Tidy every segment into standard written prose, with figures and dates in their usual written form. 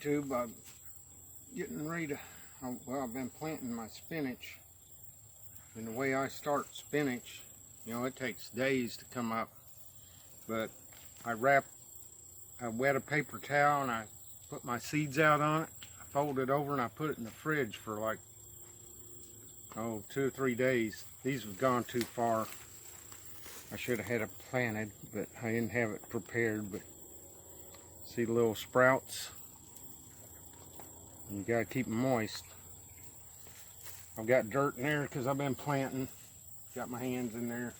YouTube. I'm getting ready to, well, I've been planting my spinach. And the way I start spinach, you know, it takes days to come up. But I wet a paper towel and I put my seeds out on it. I fold it over and I put it in the fridge for like, 2 or 3 days. These have gone too far. I should have had it planted, but I didn't have it prepared. But see the little sprouts? You gotta keep them moist. I've got dirt in there because I've been planting. Got my hands in there.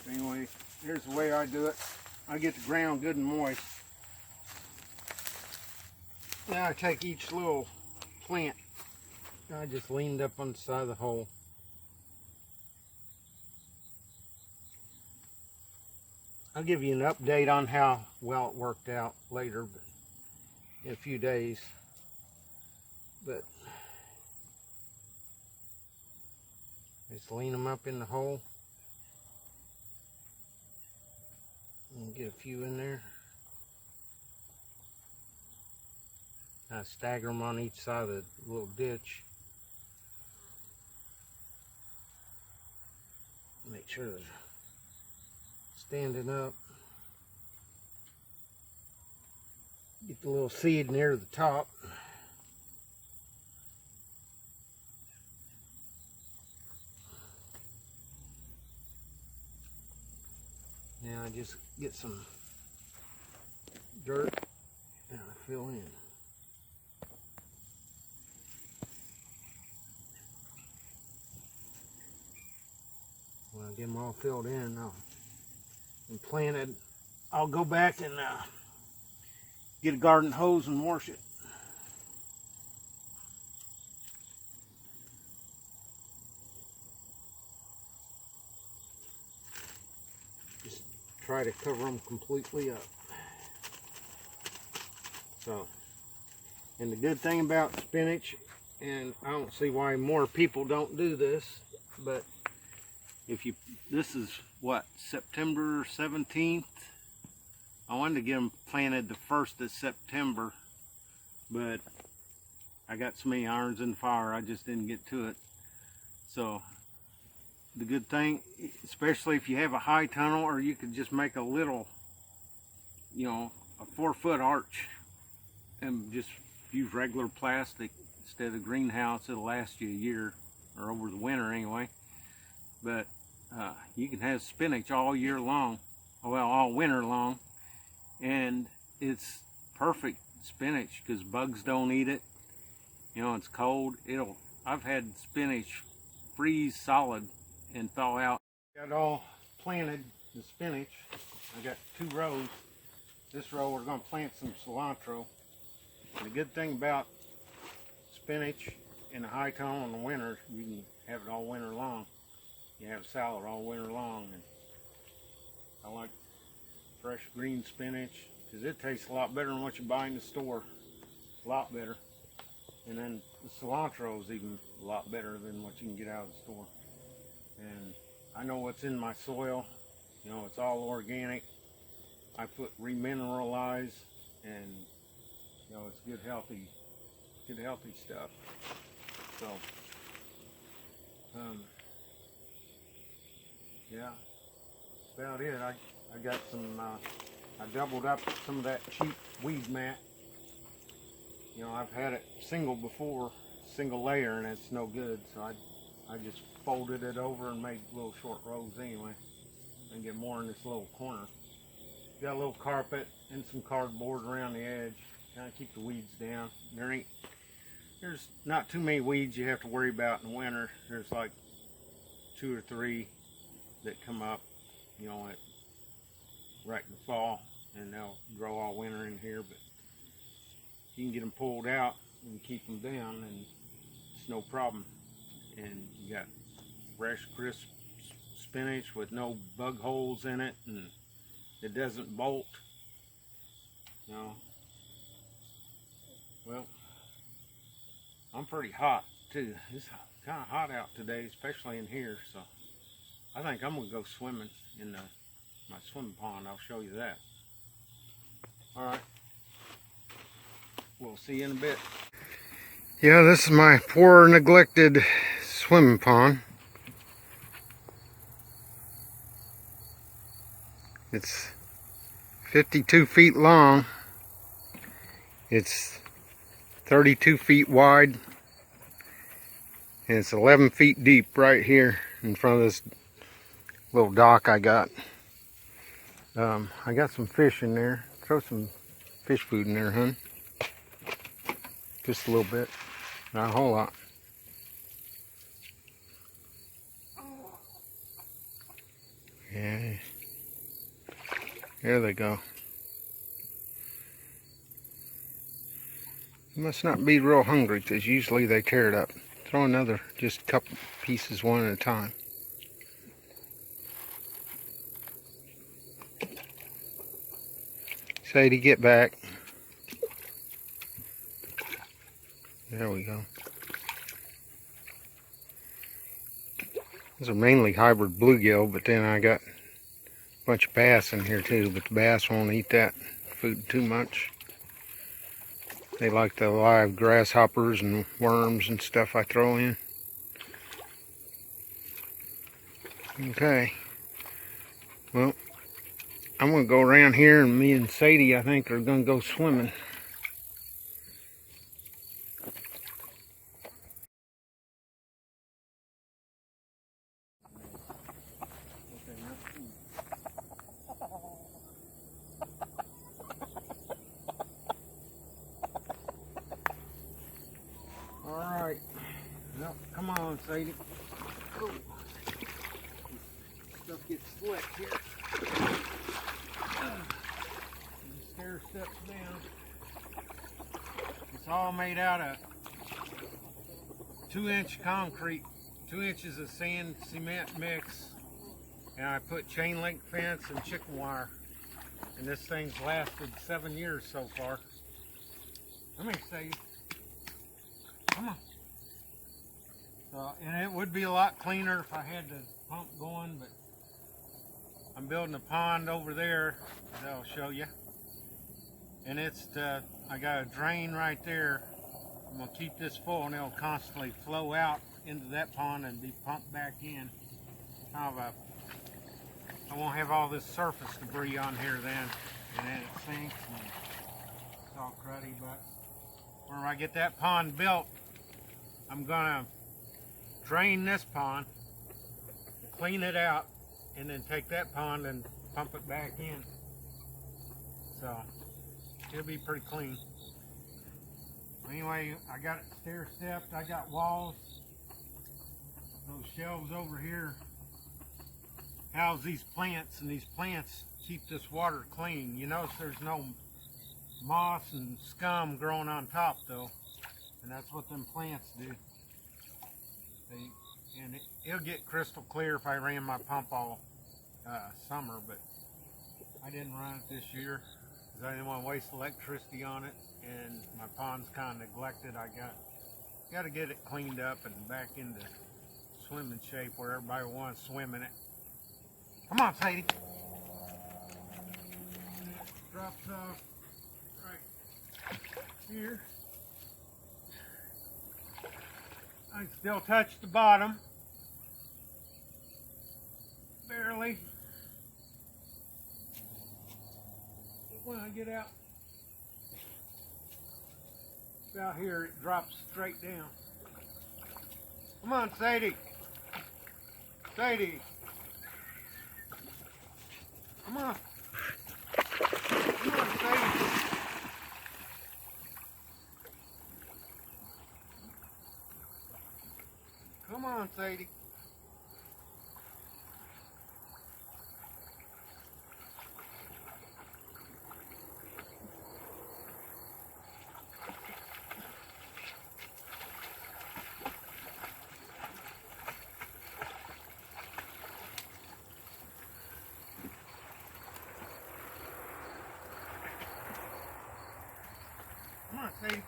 Anyway, here's the way I do it. I get the ground good and moist. Now I take each little plant. I just leaned up on the side of the hole. I'll give you an update on how well it worked out later, but in a few days. But just lean them up in the hole and get a few in there. I stagger them on each side of the little ditch. Make sure they're standing up. Get the little seed near the top. Now I just get some dirt and I fill in. When I get them all filled in and planted, I'll go back and get a garden hose and wash it. Just try to cover them completely up. So, and the good thing about spinach, and I don't see why more people don't do this, but this is what, September 17th? I wanted to get them planted the 1st of September, but I got so many irons in the fire, I just didn't get to it. So the good thing, especially if you have a high tunnel, or you could just make a little, you know, a 4-foot arch and just use regular plastic instead of greenhouse. It'll last you a year, or over the winter anyway. But you can have spinach all year long, well, all winter long, and it's perfect spinach because bugs don't eat it. You know, it's cold. I've had spinach freeze solid and thaw out. Got all planted the spinach. I got 2 rows. This row we're going to plant some cilantro. And the good thing about spinach in the high tunnel in the winter, you can have it all winter long. You have salad all winter long, and I like fresh green spinach because it tastes a lot better than what you buy in the store. A lot better. And then the cilantro is even a lot better than what you can get out of the store. And I know what's in my soil. You know, it's all organic. I put remineralized, and you know, it's good healthy stuff. So yeah, that's about it. I got some, I doubled up some of that cheap weed mat. You know, I've had it single before, single layer, and it's no good. So I just folded it over and made little short rows anyway. And get more in this little corner. Got a little carpet and some cardboard around the edge. Kind of keep the weeds down. There's not too many weeds you have to worry about in the winter. There's like 2 or 3 that come up, you know, right in the fall, and they'll grow all winter in here. But you can get them pulled out and keep them down, and it's no problem. And you got fresh, crisp spinach with no bug holes in it, and it doesn't bolt. You know, well, I'm pretty hot too. It's kind of hot out today, especially in here. So I think I'm gonna go swimming in my swimming pond. I'll show you that. All right. we'll see you in a bit. Yeah, this is my poor neglected swimming pond. It's 52 feet long. It's 32 feet wide. And it's 11 feet deep right here in front of this little dock I got. I got some fish in there. Throw some fish food in there, hun. Just a little bit. Not a whole lot. Yeah. There they go. You must not be real hungry, because usually they tear it up. Throw another, just a couple pieces one at a time. Sadie, get back. There we go. These are mainly hybrid bluegill, but then I got a bunch of bass in here too, but the bass won't eat that food too much. They like the live grasshoppers and worms and stuff I throw in. Okay. Well, I'm going to go around here, and me and Sadie, I think, are going to go swimming. Alright. Well, come on, Sadie. Oh. Stuff gets slick here. Stair steps down. It's all made out of 2-inch concrete, 2 inches of sand cement mix, and I put chain link fence and chicken wire, and this thing's lasted 7 years so far. Let me see. Come on. So, and it would be a lot cleaner if I had the pump going, but I'm building a pond over there that I'll show you. And it's I got a drain right there. I'm gonna keep this full, and it'll constantly flow out into that pond and be pumped back in. I won't have all this surface debris on here then, and then it sinks and it's all cruddy. But when I get that pond built, I'm gonna drain this pond, clean it out, and then take that pond and pump it back in. So it'll be pretty clean. Anyway, I got it stair stepped. I got walls. Those shelves over here house these plants, and these plants keep this water clean. You notice there's no moss and scum growing on top though, and that's what them plants do. And it'll get crystal clear if I ran my pump all summer, but I didn't run it this year because I didn't want to waste electricity on it, and my pond's kind of neglected. I got to get it cleaned up and back into swimming shape where everybody wants to swim in it. Come on, Sadie. Drops off right here. I can still touch the bottom, barely. But when I get out about here, it drops straight down. Come on, Sadie. Sadie. Come on. Come on, Sadie. Come on, Sadie. Come on, Sadie.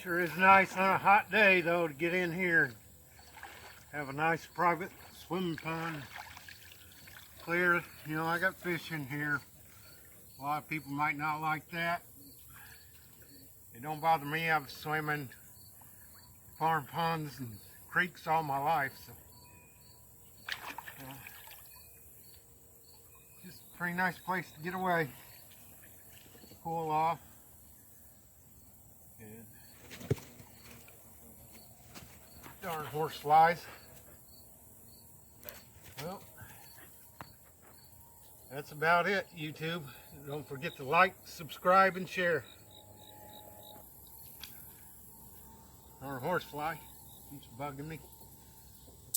Sure is nice on a hot day though to get in here and have a nice private swimming pond. Clear, you know, I got fish in here. A lot of people might not like that. It don't bother me. I've swam in farm ponds and creeks all my life, so just a pretty nice place to get away, cool off. And darn horse flies. Well, that's about it, YouTube. Don't forget to like, subscribe, and share. Darn horsefly keeps bugging me.